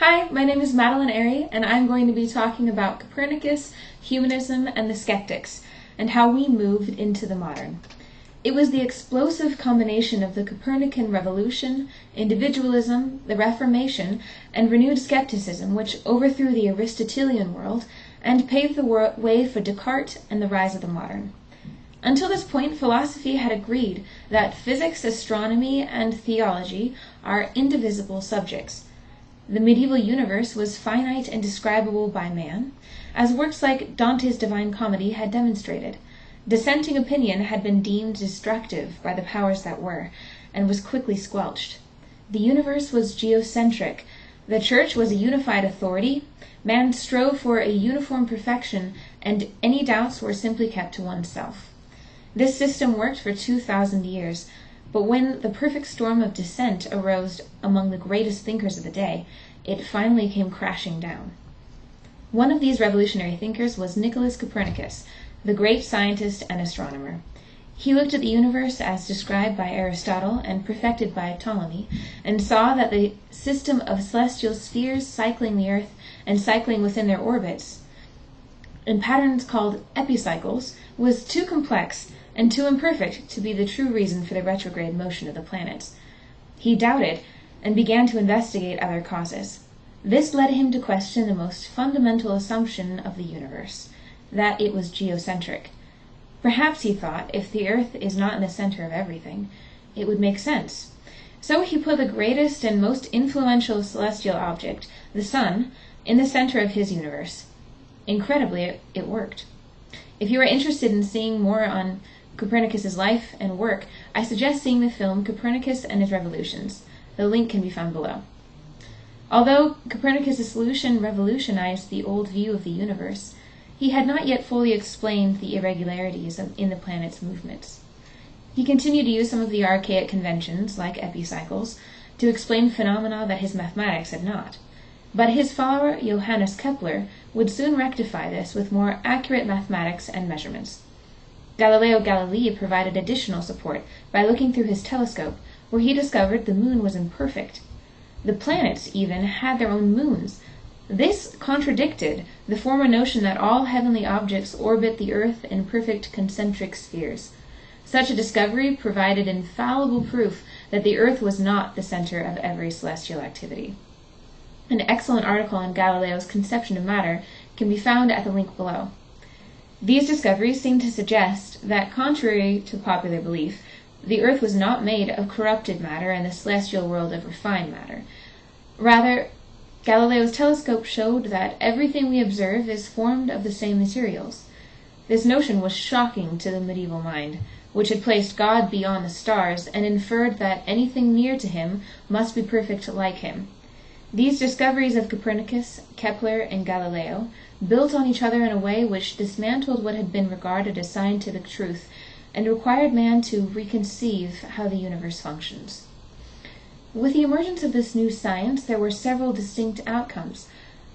Hi, my name is Madeleine Ary, and I'm going to be talking about Copernicus, humanism, and the skeptics, and how we moved into the modern. It was the explosive combination of the Copernican revolution, individualism, the Reformation, and renewed skepticism which overthrew the Aristotelian world and paved the way for Descartes and the rise of the modern. Until this point, philosophy had agreed that physics, astronomy, and theology are indivisible subjects. The medieval universe was finite and describable by man, as works like Dante's Divine Comedy had demonstrated. Dissenting opinion had been deemed destructive by the powers that were, and was quickly squelched. The universe was geocentric. The church was a unified authority. Man strove for a uniform perfection, and any doubts were simply kept to oneself. This system worked for 2,000 years, but when the perfect storm of dissent arose among the greatest thinkers of the day, it finally came crashing down. One of these revolutionary thinkers was Nicholas Copernicus, the great scientist and astronomer. He looked at the universe as described by Aristotle and perfected by Ptolemy, and saw that the system of celestial spheres cycling the earth and cycling within their orbits, in patterns called epicycles, was too complex and too imperfect to be the true reason for the retrograde motion of the planets. He doubted and began to investigate other causes. This led him to question the most fundamental assumption of the universe, that it was geocentric. Perhaps, he thought, if the earth is not in the center of everything, it would make sense. So he put the greatest and most influential celestial object, the sun, in the center of his universe. Incredibly, it worked. If you are interested in seeing more on Copernicus's life and work, I suggest seeing the film Copernicus and His Revolutions. The link can be found below. Although Copernicus' solution revolutionized the old view of the universe, he had not yet fully explained the irregularities in the planet's movements. He continued to use some of the archaic conventions, like epicycles, to explain phenomena that his mathematics had not. But his follower, Johannes Kepler, would soon rectify this with more accurate mathematics and measurements. Galileo Galilei provided additional support by looking through his telescope, where he discovered the moon was imperfect. The planets, even, had their own moons. This contradicted the former notion that all heavenly objects orbit the earth in perfect concentric spheres. Such a discovery provided infallible proof that the earth was not the center of every celestial activity. An excellent article on Galileo's conception of matter can be found at the link below. These discoveries seem to suggest that, contrary to popular belief, the earth was not made of corrupted matter and the celestial world of refined matter. Rather, Galileo's telescope showed that everything we observe is formed of the same materials. This notion was shocking to the medieval mind, which had placed God beyond the stars and inferred that anything near to him must be perfect like him. These discoveries of Copernicus, Kepler, and Galileo built on each other in a way which dismantled what had been regarded as scientific truth and required man to reconceive how the universe functions. With the emergence of this new science, there were several distinct outcomes.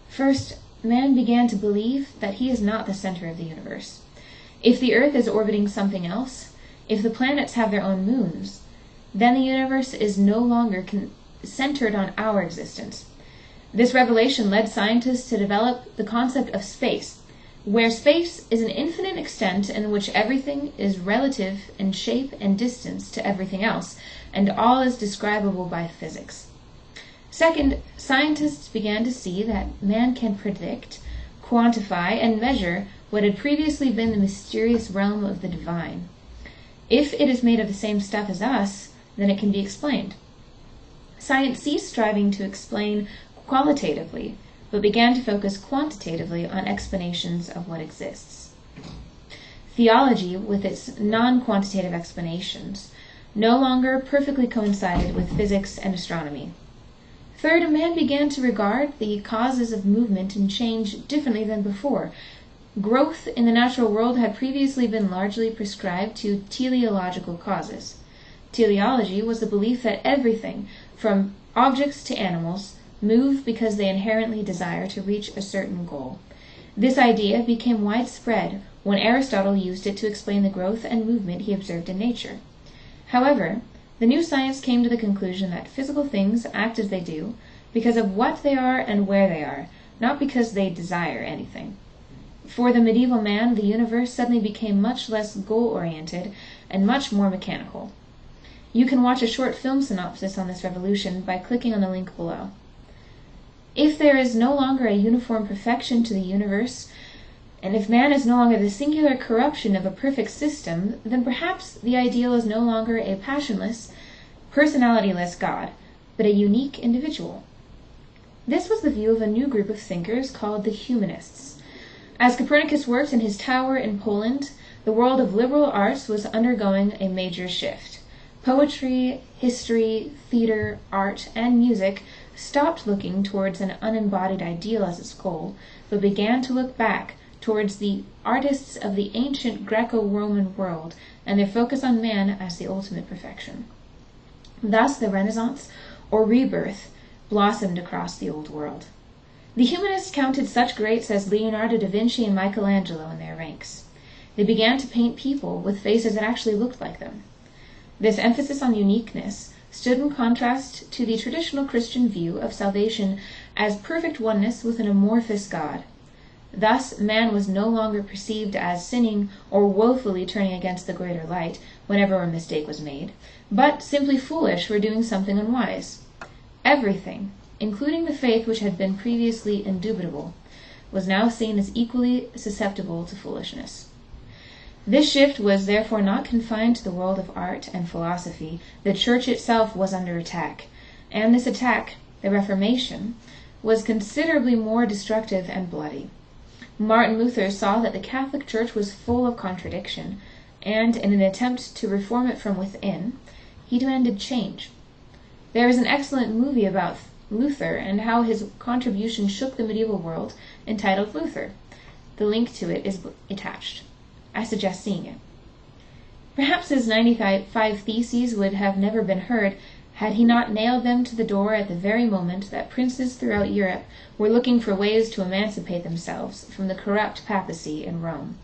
First, man began to believe that he is not the center of the universe. If the earth is orbiting something else, if the planets have their own moons, then the universe is no longer centered on our existence. This revelation led scientists to develop the concept of space, where space is an infinite extent in which everything is relative in shape and distance to everything else, and all is describable by physics. Second, scientists began to see that man can predict, quantify, and measure what had previously been the mysterious realm of the divine. If it is made of the same stuff as us, then it can be explained. Science ceased striving to explain qualitatively, but began to focus quantitatively on explanations of what exists. Theology, with its non-quantitative explanations, no longer perfectly coincided with physics and astronomy. Third, man began to regard the causes of movement and change differently than before. Growth in the natural world had previously been largely prescribed to teleological causes. Teleology was the belief that everything, from objects to animals, move because they inherently desire to reach a certain goal. This idea became widespread when Aristotle used it to explain the growth and movement he observed in nature. However, the new science came to the conclusion that physical things act as they do because of what they are and where they are, not because they desire anything. For the medieval man, the universe suddenly became much less goal-oriented and much more mechanical. You can watch a short film synopsis on this revolution by clicking on the link below. If there is no longer a uniform perfection to the universe, and if man is no longer the singular corruption of a perfect system, then perhaps the ideal is no longer a passionless, personality-less God, but a unique individual. This was the view of a new group of thinkers called the humanists. As Copernicus worked in his tower in Poland, the world of liberal arts was undergoing a major shift. Poetry, history, theater, art, and music stopped looking towards an unembodied ideal as its goal, but began to look back towards the artists of the ancient Greco-Roman world and their focus on man as the ultimate perfection. Thus the Renaissance, or rebirth, blossomed across the old world. The humanists counted such greats as Leonardo da Vinci and Michelangelo in their ranks. They began to paint people with faces that actually looked like them. This emphasis on uniqueness stood in contrast to the traditional Christian view of salvation as perfect oneness with an amorphous God. Thus, man was no longer perceived as sinning or woefully turning against the greater light whenever a mistake was made, but simply foolish for doing something unwise. Everything, including the faith which had been previously indubitable, was now seen as equally susceptible to foolishness. This shift was therefore not confined to the world of art and philosophy. The Church itself was under attack, and this attack, the Reformation, was considerably more destructive and bloody. Martin Luther saw that the Catholic Church was full of contradiction, and in an attempt to reform it from within, he demanded change. There is an excellent movie about Luther and how his contribution shook the medieval world, entitled Luther. The link to it is attached. I suggest seeing it. Perhaps his 95 Theses would have never been heard had he not nailed them to the door at the very moment that princes throughout Europe were looking for ways to emancipate themselves from the corrupt papacy in Rome.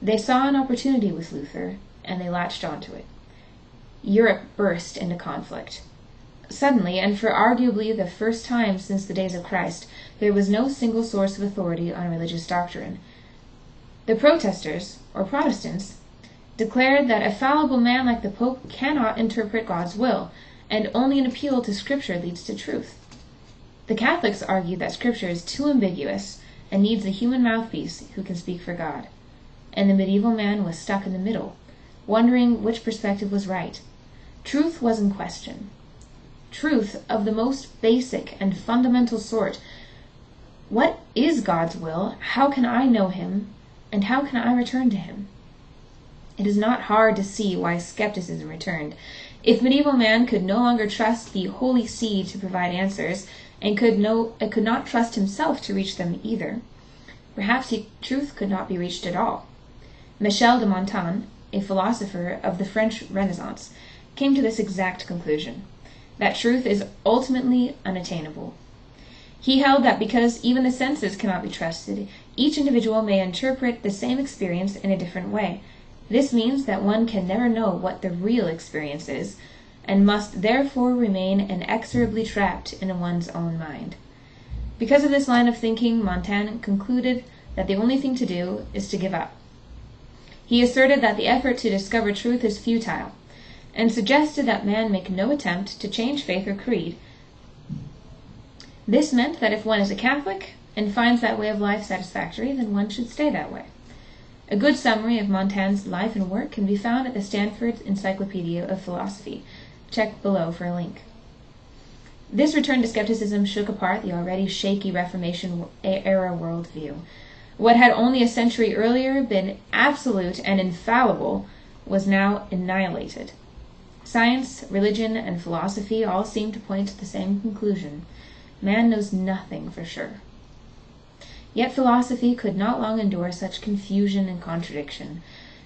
They saw an opportunity with Luther, and they latched onto it. Europe burst into conflict. Suddenly, and for arguably the first time since the days of Christ, there was no single source of authority on religious doctrine. The protesters, or Protestants, declared that a fallible man like the Pope cannot interpret God's will, and only an appeal to Scripture leads to truth. The Catholics argued that Scripture is too ambiguous and needs a human mouthpiece who can speak for God. And the medieval man was stuck in the middle, wondering which perspective was right. Truth was in question. Truth of the most basic and fundamental sort. What is God's will? How can I know Him? And how can I return to Him? It is not hard to see why skepticism returned. If medieval man could no longer trust the Holy See to provide answers, and could not trust himself to reach them either, perhaps truth could not be reached at all. Michel de Montaigne, a philosopher of the French Renaissance, came to this exact conclusion, that truth is ultimately unattainable. He held that because even the senses cannot be trusted, each individual may interpret the same experience in a different way. This means that one can never know what the real experience is, and must therefore remain inexorably trapped in one's own mind. Because of this line of thinking, Montaigne concluded that the only thing to do is to give up. He asserted that the effort to discover truth is futile, and suggested that man make no attempt to change faith or creed. This meant that if one is a Catholic and finds that way of life satisfactory, then one should stay that way. A good summary of Montaigne's life and work can be found at the Stanford Encyclopedia of Philosophy. Check below for a link. This return to skepticism shook apart the already shaky Reformation-era worldview. What had only a century earlier been absolute and infallible was now annihilated. Science, religion, and philosophy all seemed to point to the same conclusion. Man knows nothing for sure. Yet philosophy could not long endure such confusion and contradiction,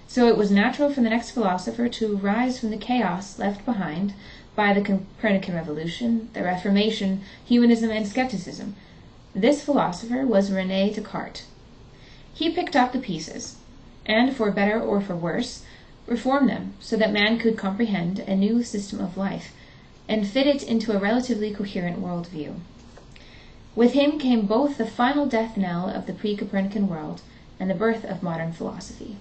so it was natural for the next philosopher to rise from the chaos left behind by the Copernican revolution, the Reformation, humanism, and skepticism. This philosopher was René Descartes. He picked up the pieces, and, for better or for worse, reformed them so that man could comprehend a new system of life, and fit it into a relatively coherent worldview. With him came both the final death knell of the pre-Copernican world and the birth of modern philosophy.